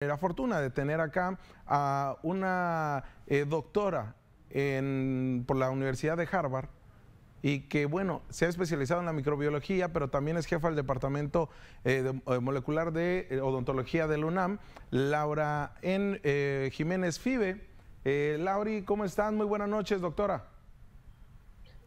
La fortuna de tener acá a una doctora por la Universidad de Harvard y que, bueno, se ha especializado en la microbiología, pero también es jefa del departamento molecular de odontología del UNAM, Laura Jiménez Fibe. Lauri, ¿cómo estás? Muy buenas noches, doctora.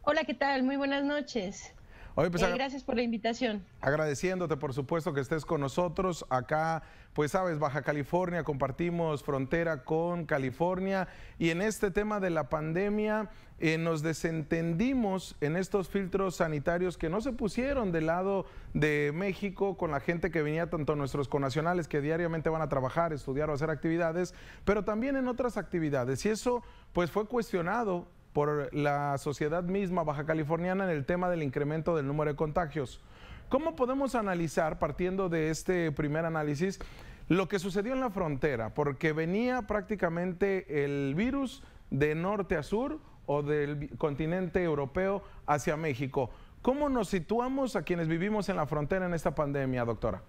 Hola, ¿qué tal? Muy buenas noches. Oye, pues, Gracias por la invitación. agradeciéndote, por supuesto, que estés con nosotros acá, pues sabes, Baja California, compartimos frontera con California y en este tema de la pandemia nos desentendimos en estos filtros sanitarios que no se pusieron del lado de México con la gente que venía, tanto nuestros connacionales que diariamente van a trabajar, estudiar o hacer actividades, pero también en otras actividades, y eso pues fue cuestionado por la sociedad misma baja californiana en el tema del incremento del número de contagios. ¿Cómo podemos analizar, partiendo de este primer análisis, lo que sucedió en la frontera? Porque venía prácticamente el virus de norte a sur o del continente europeo hacia México. ¿Cómo nos situamos a quienes vivimos en la frontera en esta pandemia, doctora?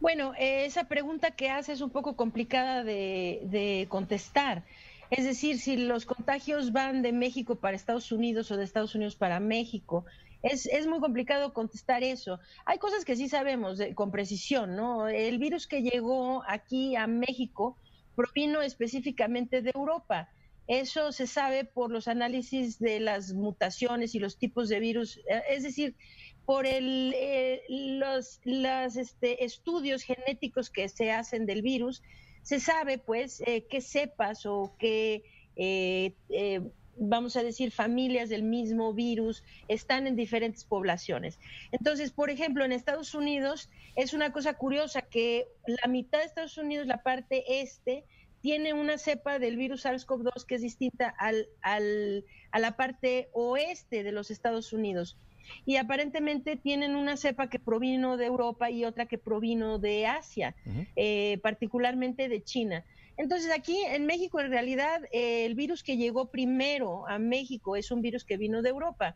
Bueno, esa pregunta que hace es un poco complicada de contestar. Es decir, si los contagios van de México para Estados Unidos o de Estados Unidos para México, es muy complicado contestar eso. Hay cosas que sí sabemos con precisión, ¿no? El virus que llegó aquí a México provino específicamente de Europa. Eso se sabe por los análisis de las mutaciones y los tipos de virus, es decir, por los estudios genéticos que se hacen del virus, se sabe pues qué cepas o qué, vamos a decir, familias del mismo virus están en diferentes poblaciones. Entonces, por ejemplo, en Estados Unidos es una cosa curiosa que la mitad de Estados Unidos, la parte este, tiene una cepa del virus SARS-CoV-2 que es distinta a la parte oeste de los Estados Unidos. Y aparentemente tienen una cepa que provino de Europa y otra que provino de Asia, particularmente de China. Entonces aquí en México en realidad el virus que llegó primero a México es un virus que vino de Europa.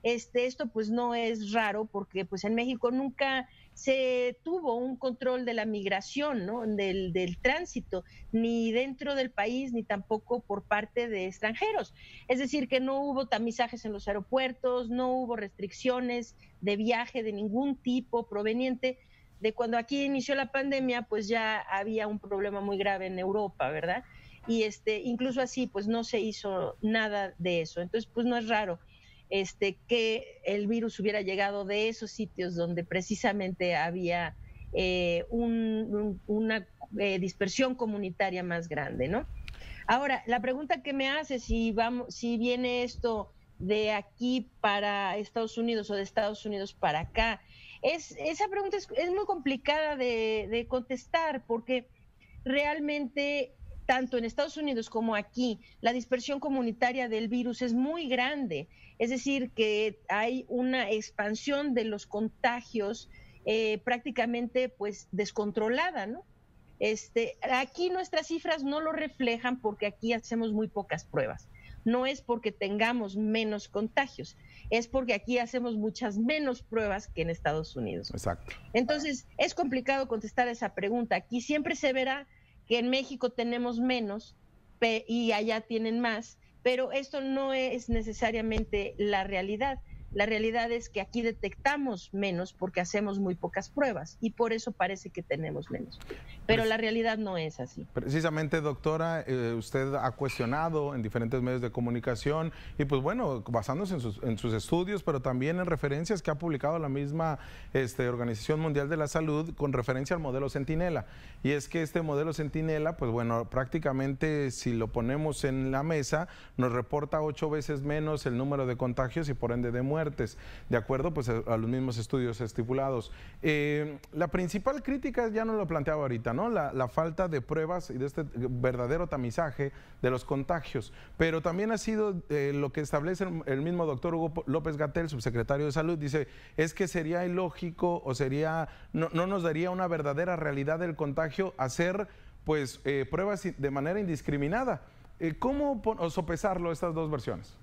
Esto pues no es raro porque pues en México nunca se tuvo un control de la migración, ¿no? del tránsito, ni dentro del país, ni tampoco por parte de extranjeros. Es decir, que no hubo tamizajes en los aeropuertos, no hubo restricciones de viaje de ningún tipo proveniente de cuando aquí inició la pandemia, pues ya había un problema muy grave en Europa, ¿verdad? Y incluso así, pues no se hizo nada de eso. Entonces, pues no es raro que el virus hubiera llegado de esos sitios donde precisamente había una dispersión comunitaria más grande, ¿no? Ahora, la pregunta que me hace si viene esto de aquí para Estados Unidos o de Estados Unidos para acá, esa pregunta es muy complicada de contestar porque realmente tanto en Estados Unidos como aquí, la dispersión comunitaria del virus es muy grande. Es decir, que hay una expansión de los contagios prácticamente pues descontrolada, ¿no? Aquí nuestras cifras no lo reflejan porque aquí hacemos muy pocas pruebas. No es porque tengamos menos contagios, es porque aquí hacemos muchas menos pruebas que en Estados Unidos. Exacto. Entonces, es complicado contestar esa pregunta. Aquí siempre se verá que en México tenemos menos y allá tienen más, pero esto no es necesariamente la realidad. La realidad es que aquí detectamos menos porque hacemos muy pocas pruebas y por eso parece que tenemos menos. Pero la realidad no es así. Precisamente, doctora, usted ha cuestionado en diferentes medios de comunicación y pues bueno, basándose en sus estudios, pero también en referencias que ha publicado la misma Organización Mundial de la Salud con referencia al modelo Centinela. Y es que este modelo Centinela, pues bueno, prácticamente si lo ponemos en la mesa, nos reporta 8 veces menos el número de contagios y por ende de muertes, de acuerdo pues a los mismos estudios estipulados. La principal crítica ya no lo planteaba ahorita, ¿no? La falta de pruebas y de este verdadero tamizaje de los contagios, pero también ha sido lo que establece el mismo doctor Hugo López-Gatell, subsecretario de Salud, dice, es que sería ilógico o no nos daría una verdadera realidad del contagio hacer pues pruebas de manera indiscriminada. ¿Cómo sopesarlo estas dos versiones?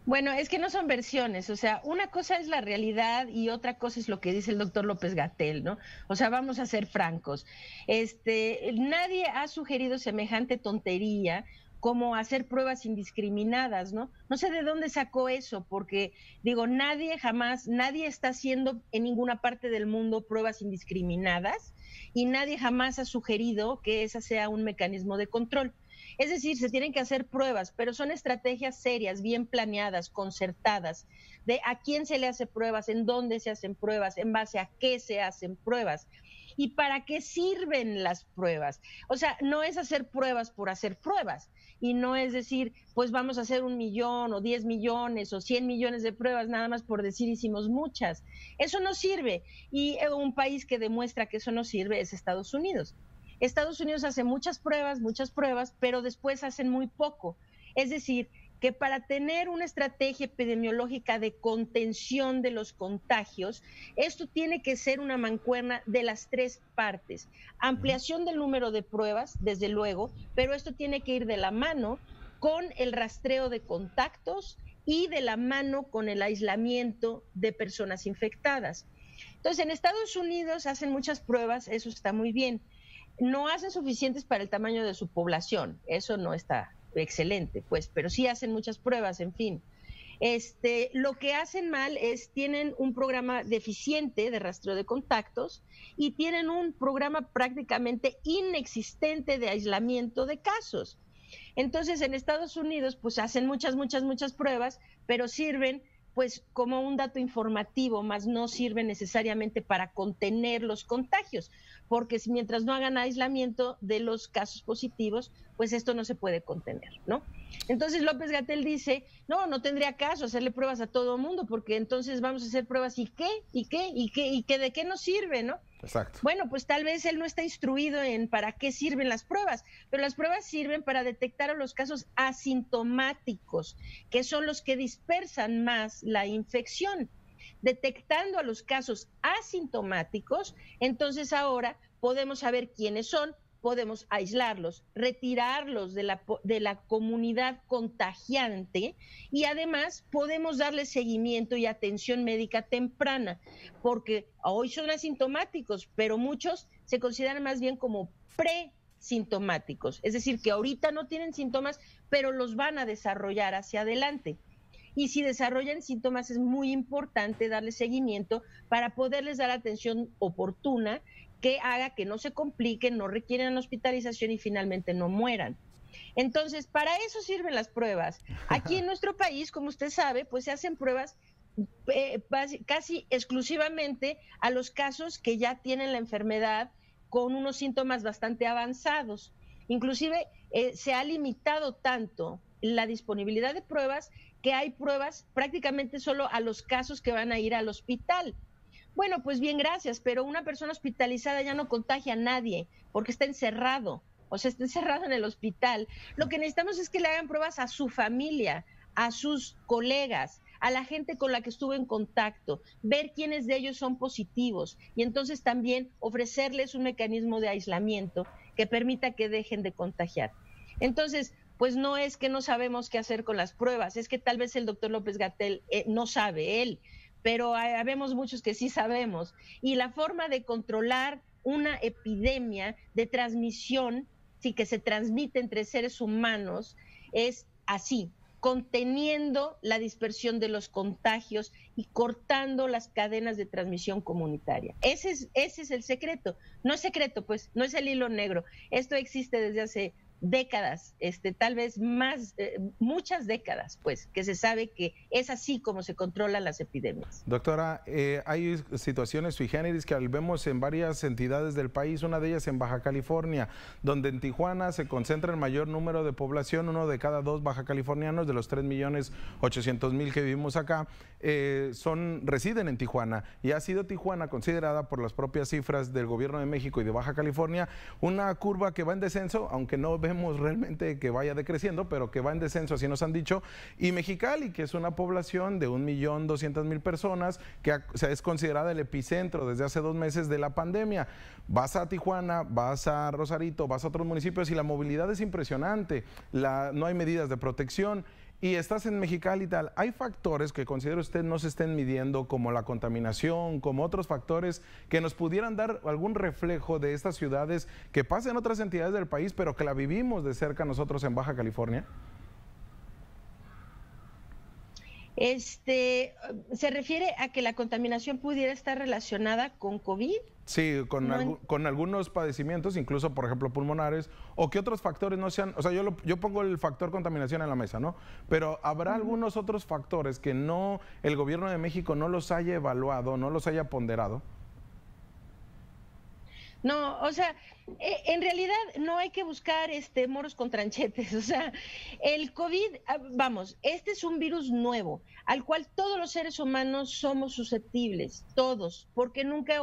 Bueno, es que no son versiones, o sea, una cosa es la realidad y otra cosa es lo que dice el doctor López-Gatell, ¿no? O sea, vamos a ser francos. Nadie ha sugerido semejante tontería como hacer pruebas indiscriminadas, ¿no? No sé de dónde sacó eso, porque digo, nadie jamás, nadie está haciendo en ninguna parte del mundo pruebas indiscriminadas y nadie jamás ha sugerido que ese sea un mecanismo de control. Es decir, se tienen que hacer pruebas, pero son estrategias serias, bien planeadas, concertadas, de a quién se le hace pruebas, en dónde se hacen pruebas, en base a qué se hacen pruebas y para qué sirven las pruebas. O sea, no es hacer pruebas por hacer pruebas y no es decir, pues vamos a hacer 1 millón o 10 millones o 100 millones de pruebas nada más por decir hicimos muchas. Eso no sirve y un país que demuestra que eso no sirve es Estados Unidos. Estados Unidos hace muchas pruebas, pero después hacen muy poco. Es decir, que para tener una estrategia epidemiológica de contención de los contagios, esto tiene que ser una mancuerna de las tres partes. Ampliación del número de pruebas, desde luego, pero esto tiene que ir de la mano con el rastreo de contactos y de la mano con el aislamiento de personas infectadas. Entonces, en Estados Unidos hacen muchas pruebas, eso está muy bien. No hacen suficientes para el tamaño de su población, eso no está excelente, pues, pero sí hacen muchas pruebas, en fin. Lo que hacen mal es, tienen un programa deficiente de rastreo de contactos y tienen un programa prácticamente inexistente de aislamiento de casos. Entonces, en Estados Unidos, pues hacen muchas pruebas, pero sirven pues como un dato informativo, más no sirve necesariamente para contener los contagios, porque mientras no hagan aislamiento de los casos positivos, pues esto no se puede contener, ¿no? Entonces López-Gatell dice, no tendría caso hacerle pruebas a todo el mundo, porque entonces vamos a hacer pruebas ¿y qué? ¿De qué nos sirve, no? Exacto. Bueno, pues tal vez él no está instruido en para qué sirven las pruebas, pero las pruebas sirven para detectar a los casos asintomáticos, que son los que dispersan más la infección. Detectando a los casos asintomáticos, entonces ahora podemos saber quiénes son, podemos aislarlos, retirarlos de la comunidad contagiante y además podemos darle seguimiento y atención médica temprana, porque hoy son asintomáticos, pero muchos se consideran más bien como presintomáticos, es decir, que ahorita no tienen síntomas, pero los van a desarrollar hacia adelante. Y si desarrollan síntomas es muy importante darle seguimiento para poderles dar atención oportuna que haga que no se compliquen, no requieran hospitalización y finalmente no mueran. Entonces, para eso sirven las pruebas. Aquí en nuestro país, como usted sabe, pues se hacen pruebas casi exclusivamente a los casos que ya tienen la enfermedad con unos síntomas bastante avanzados. Inclusive se ha limitado tanto la disponibilidad de pruebas que hay pruebas prácticamente solo a los casos que van a ir al hospital. Bueno, pues bien, gracias, pero una persona hospitalizada ya no contagia a nadie porque está encerrado, o sea, está encerrado en el hospital. Lo que necesitamos es que le hagan pruebas a su familia, a sus colegas, a la gente con la que estuvo en contacto, ver quiénes de ellos son positivos y entonces también ofrecerles un mecanismo de aislamiento que permita que dejen de contagiar. Entonces, pues no es que no sabemos qué hacer con las pruebas, es que tal vez el doctor López-Gatell no sabe él, pero habemos muchos que sí sabemos. Y la forma de controlar una epidemia de transmisión, sí, que se transmite entre seres humanos, es así, conteniendo la dispersión de los contagios y cortando las cadenas de transmisión comunitaria. Ese es el secreto. No es secreto, pues, no es el hilo negro. Esto existe desde hace décadas, tal vez más, muchas décadas, pues, que se sabe que es así como se controlan las epidemias. Doctora, hay situaciones sui generis que vemos en varias entidades del país, una de ellas en Baja California, donde en Tijuana se concentra el mayor número de población, 1 de cada 2 bajacalifornianos de los 3.800.000 que vivimos acá, residen en Tijuana, y ha sido Tijuana considerada por las propias cifras del gobierno de México y de Baja California una curva que va en descenso, aunque no vemos realmente que vaya decreciendo, pero que va en descenso, así nos han dicho. Y Mexicali, que es una población de 1.200.000 personas, que es considerada el epicentro desde hace 2 meses de la pandemia. Vas a Tijuana, vas a Rosarito, vas a otros municipios y la movilidad es impresionante, no hay medidas de protección. y estás en Mexicali y tal, ¿hay factores que considera usted no se estén midiendo, como la contaminación, como otros factores que nos pudieran dar algún reflejo de estas ciudades que pasan en otras entidades del país, pero que la vivimos de cerca nosotros en Baja California? ¿Se refiere a que la contaminación pudiera estar relacionada con COVID? Sí, con algunos padecimientos, incluso, por ejemplo, pulmonares, o que otros factores no sean, o sea, yo pongo el factor contaminación en la mesa, ¿no? Pero habrá algunos otros factores que no, el gobierno de México no los haya evaluado, no los haya ponderado. No, o sea, en realidad no hay que buscar moros con tranchetes. O sea, el COVID, vamos, este es un virus nuevo al cual todos los seres humanos somos susceptibles, todos, porque nunca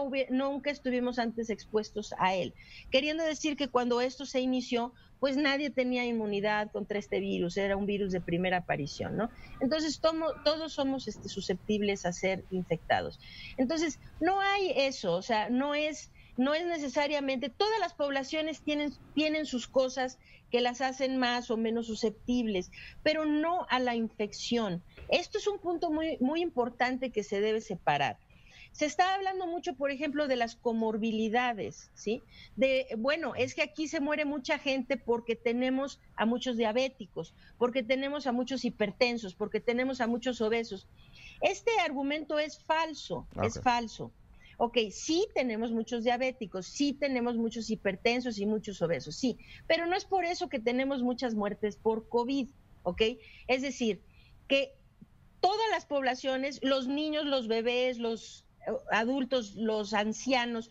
estuvimos antes expuestos a él. Queriendo decir que cuando esto se inició, pues nadie tenía inmunidad contra este virus, era un virus de primera aparición, ¿no? Entonces todos somos susceptibles a ser infectados. Entonces, no hay eso, o sea, no es necesariamente, todas las poblaciones tienen sus cosas que las hacen más o menos susceptibles, pero no a la infección. Esto es un punto muy, muy importante que se debe separar. Se está hablando mucho, por ejemplo, de las comorbilidades, ¿sí? Bueno, es que aquí se muere mucha gente porque tenemos a muchos diabéticos, porque tenemos a muchos hipertensos, porque tenemos a muchos obesos. Este argumento es falso, es falso. Ok, sí tenemos muchos diabéticos, sí tenemos muchos hipertensos y muchos obesos, sí, pero no es por eso que tenemos muchas muertes por COVID, ¿ok? Es decir, que todas las poblaciones, los niños, los bebés, los adultos, los ancianos,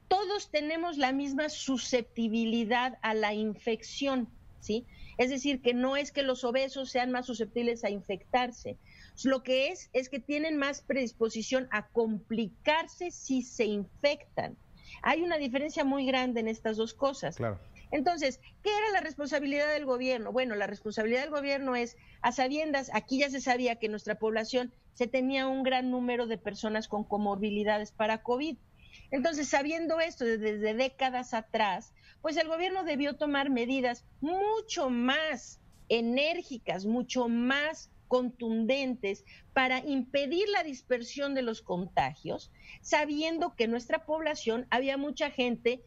todos tenemos la misma susceptibilidad a la infección, ¿sí? Es decir, que no es que los obesos sean más susceptibles a infectarse. Lo que es que tienen más predisposición a complicarse si se infectan. Hay una diferencia muy grande en estas dos cosas. Claro. Entonces, ¿qué era la responsabilidad del gobierno? Bueno, la responsabilidad del gobierno es, a sabiendas, aquí ya se sabía que en nuestra población se tenía un gran número de personas con comorbilidades para COVID. Entonces, sabiendo esto desde décadas atrás, pues el gobierno debió tomar medidas mucho más enérgicas, mucho más contundentes para impedir la dispersión de los contagios, sabiendo que en nuestra población había mucha gente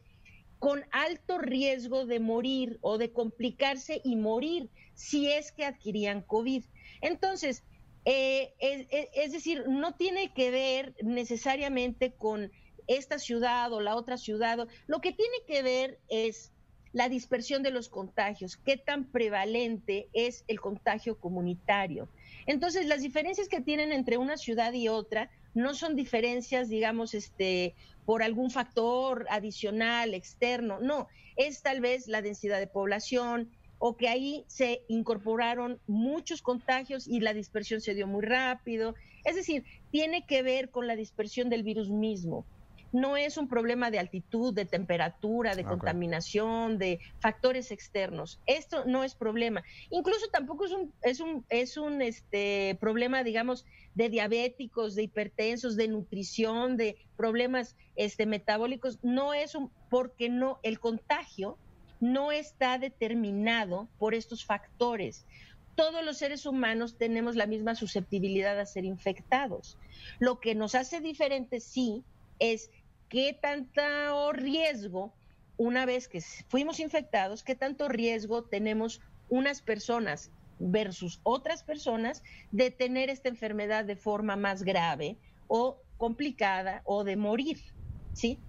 con alto riesgo de morir o de complicarse y morir si es que adquirían COVID. Entonces, es decir, no tiene que ver necesariamente con esta ciudad o la otra ciudad. Lo que tiene que ver es la dispersión de los contagios, qué tan prevalente es el contagio comunitario. Entonces, las diferencias que tienen entre una ciudad y otra no son diferencias, digamos, por algún factor adicional, externo, no, es tal vez la densidad de población o que ahí se incorporaron muchos contagios y la dispersión se dio muy rápido. Es decir, tiene que ver con la dispersión del virus mismo. No es un problema de altitud, de temperatura, de contaminación, de factores externos. Esto no es problema. Incluso tampoco es un problema, digamos, de diabéticos, de hipertensos, de nutrición, de problemas metabólicos. No es porque no, el contagio no está determinado por estos factores. Todos los seres humanos tenemos la misma susceptibilidad a ser infectados. Lo que nos hace diferentes, sí, es qué tanto riesgo, una vez que fuimos infectados, qué tanto riesgo tenemos unas personas versus otras personas de tener esta enfermedad de forma más grave o complicada o de morir, ¿sí?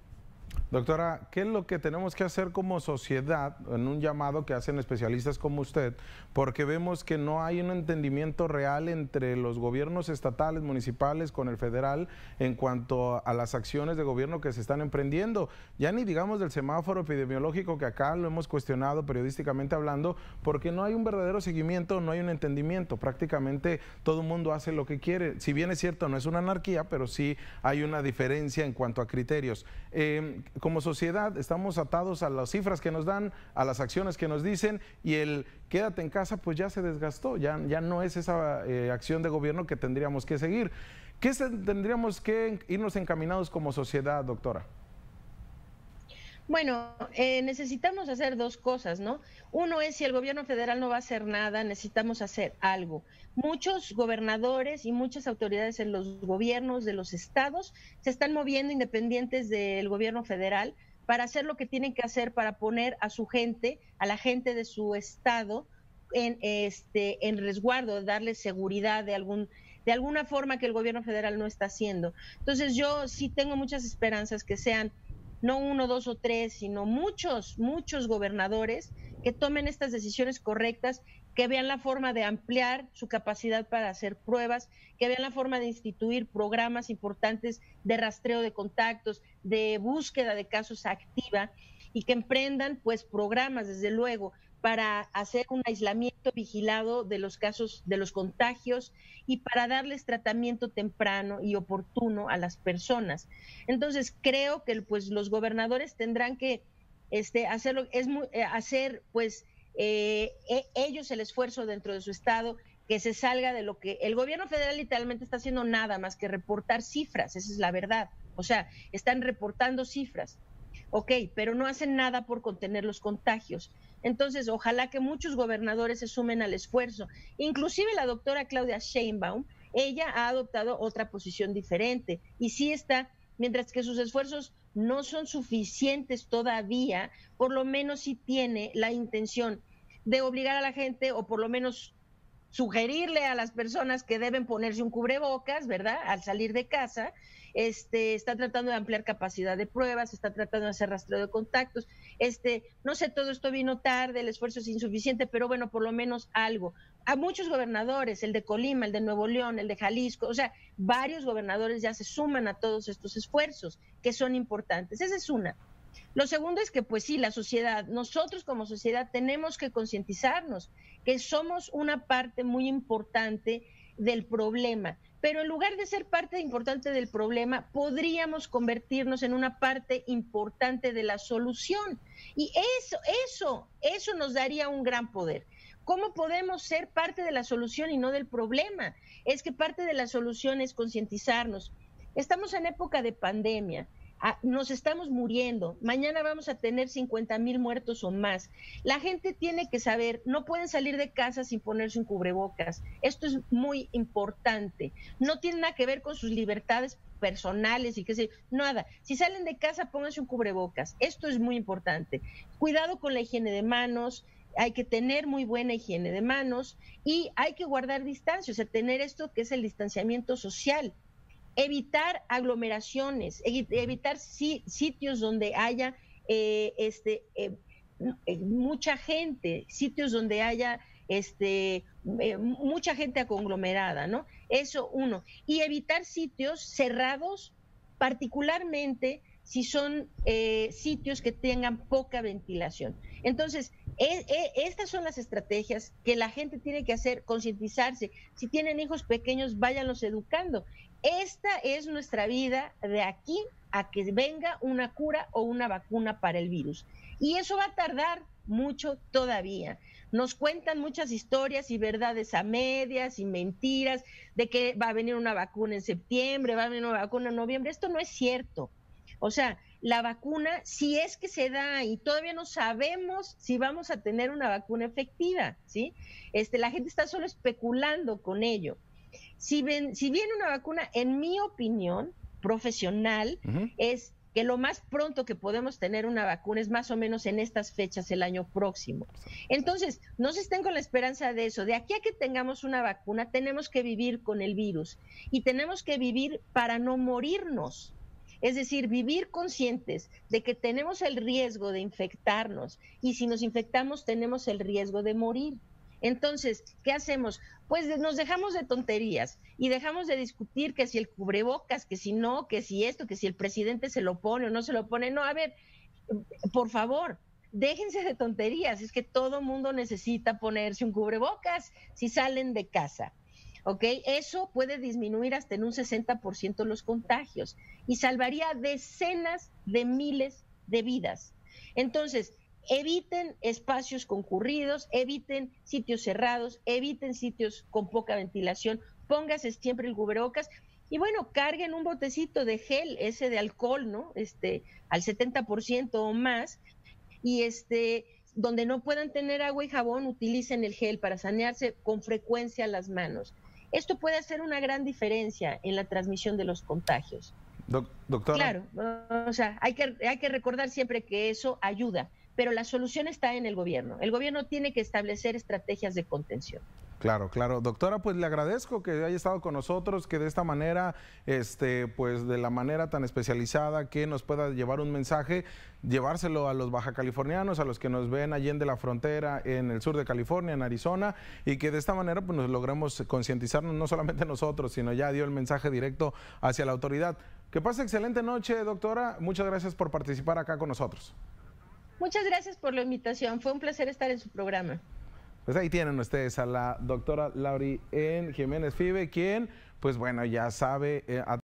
Doctora, ¿qué es lo que tenemos que hacer como sociedad en un llamado que hacen especialistas como usted? Porque vemos que no hay un entendimiento real entre los gobiernos estatales, municipales, con el federal en cuanto a las acciones de gobierno que se están emprendiendo. Ya ni digamos del semáforo epidemiológico, que acá lo hemos cuestionado periodísticamente hablando, porque no hay un verdadero seguimiento, no hay un entendimiento. Prácticamente todo el mundo hace lo que quiere. Si bien es cierto, no es una anarquía, pero sí hay una diferencia en cuanto a criterios. Como sociedad estamos atados a las cifras que nos dan, a las acciones que nos dicen, y el quédate en casa pues ya se desgastó, ya no es esa acción de gobierno que tendríamos que seguir. ¿Qué tendríamos que irnos encaminados como sociedad, doctora? Bueno, necesitamos hacer dos cosas, ¿no? Uno es si el gobierno federal no va a hacer nada, necesitamos hacer algo. Muchos gobernadores y muchas autoridades en los gobiernos de los estados se están moviendo independientes del gobierno federal para hacer lo que tienen que hacer para poner a su gente, a la gente de su estado, en resguardo, darles seguridad de alguna forma que el gobierno federal no está haciendo. Entonces yo sí tengo muchas esperanzas que sean no uno, dos o tres, sino muchos gobernadores que tomen estas decisiones correctas, que vean la forma de ampliar su capacidad para hacer pruebas, que vean la forma de instituir programas importantes de rastreo de contactos, de búsqueda de casos activa y que emprendan pues programas, desde luego, para hacer un aislamiento vigilado de los casos, de los contagios y para darles tratamiento temprano y oportuno a las personas. Entonces, creo que pues los gobernadores tendrán que hacerlo, hacer pues ellos el esfuerzo dentro de su estado, que se salga de lo que el gobierno federal literalmente está haciendo, nada más que reportar cifras, esa es la verdad. O sea, están reportando cifras. Ok, pero no hacen nada por contener los contagios. Entonces, ojalá que muchos gobernadores se sumen al esfuerzo. Inclusive la doctora Claudia Sheinbaum, ella ha adoptado otra posición diferente y sí está, mientras que sus esfuerzos no son suficientes todavía, por lo menos sí tiene la intención de obligar a la gente, o por lo menos sugerirle a las personas que deben ponerse un cubrebocas, ¿verdad? Al salir de casa, está tratando de ampliar capacidad de pruebas, está tratando de hacer rastreo de contactos, no sé, todo esto vino tarde, el esfuerzo es insuficiente, pero bueno, por lo menos algo. A muchos gobernadores, el de Colima, el de Nuevo León, el de Jalisco, o sea, varios gobernadores ya se suman a todos estos esfuerzos que son importantes. Esa es una. Lo segundo es que, pues sí, la sociedad, nosotros como sociedad tenemos que concientizarnos que somos una parte muy importante del problema, pero en lugar de ser parte importante del problema, podríamos convertirnos en una parte importante de la solución. Y eso nos daría un gran poder. ¿Cómo podemos ser parte de la solución y no del problema? Es que parte de la solución es concientizarnos. Estamos en época de pandemia. Nos estamos muriendo, mañana vamos a tener 50,000 muertos o más. La gente tiene que saber, no pueden salir de casa sin ponerse un cubrebocas. Esto es muy importante. No tiene nada que ver con sus libertades personales y qué sé, nada. Si salen de casa, pónganse un cubrebocas. Esto es muy importante. Cuidado con la higiene de manos. Hay que tener muy buena higiene de manos y hay que guardar distancia, o sea, tener esto que es el distanciamiento social. Evitar aglomeraciones, evitar sitios donde haya mucha gente, sitios donde haya mucha gente conglomerada, ¿no? Eso uno. Y evitar sitios cerrados, particularmente si son sitios que tengan poca ventilación. Entonces, estas son las estrategias que la gente tiene que hacer, concientizarse. Si tienen hijos pequeños, váyanlos educando. Esta es nuestra vida de aquí a que venga una cura o una vacuna para el virus. Y eso va a tardar mucho todavía. Nos cuentan muchas historias y verdades a medias y mentiras de que va a venir una vacuna en septiembre, va a venir una vacuna en noviembre. Esto no es cierto. O sea, la vacuna, si es que se da y todavía no sabemos si vamos a tener una vacuna efectiva, ¿sí? La gente está solo especulando con ello. Si viene una vacuna, en mi opinión profesional, es que lo más pronto que podemos tener una vacuna es más o menos en estas fechas el año próximo. Entonces, no se estén con la esperanza de eso. De aquí a que tengamos una vacuna, tenemos que vivir con el virus y tenemos que vivir para no morirnos. Es decir, vivir conscientes de que tenemos el riesgo de infectarnos y si nos infectamos tenemos el riesgo de morir. Entonces, ¿qué hacemos? Pues nos dejamos de tonterías y dejamos de discutir que si el cubrebocas, que si no, que si esto, que si el presidente se lo pone o no se lo pone. No, a ver, por favor, déjense de tonterías. Es que todo mundo necesita ponerse un cubrebocas si salen de casa. ¿Ok? Eso puede disminuir hasta en un 60% los contagios y salvaría decenas de miles de vidas. Entonces, eviten espacios concurridos, eviten sitios cerrados, eviten sitios con poca ventilación, póngase siempre el cubrebocas Y bueno, carguen un botecito de gel, ese de alcohol, ¿no? Al 70% o más, y donde no puedan tener agua y jabón, utilicen el gel para sanearse con frecuencia las manos. Esto puede hacer una gran diferencia en la transmisión de los contagios. Doctora. Claro, o sea, hay que recordar siempre que eso ayuda, pero la solución está en el gobierno. El gobierno tiene que establecer estrategias de contención. Claro, claro. Doctora, pues le agradezco que haya estado con nosotros, que de esta manera, pues de la manera tan especializada que nos pueda llevar un mensaje, llevárselo a los bajacalifornianos, a los que nos ven allí en de la frontera, en el sur de California, en Arizona, y que de esta manera pues nos logremos concientizarnos no solamente nosotros, sino ya dio el mensaje directo hacia la autoridad. Que pase excelente noche, doctora. Muchas gracias por participar acá con nosotros. Muchas gracias por la invitación. Fue un placer estar en su programa. Pues ahí tienen ustedes a la doctora Laurie N. Jiménez Fibe, quien, pues bueno, ya sabe...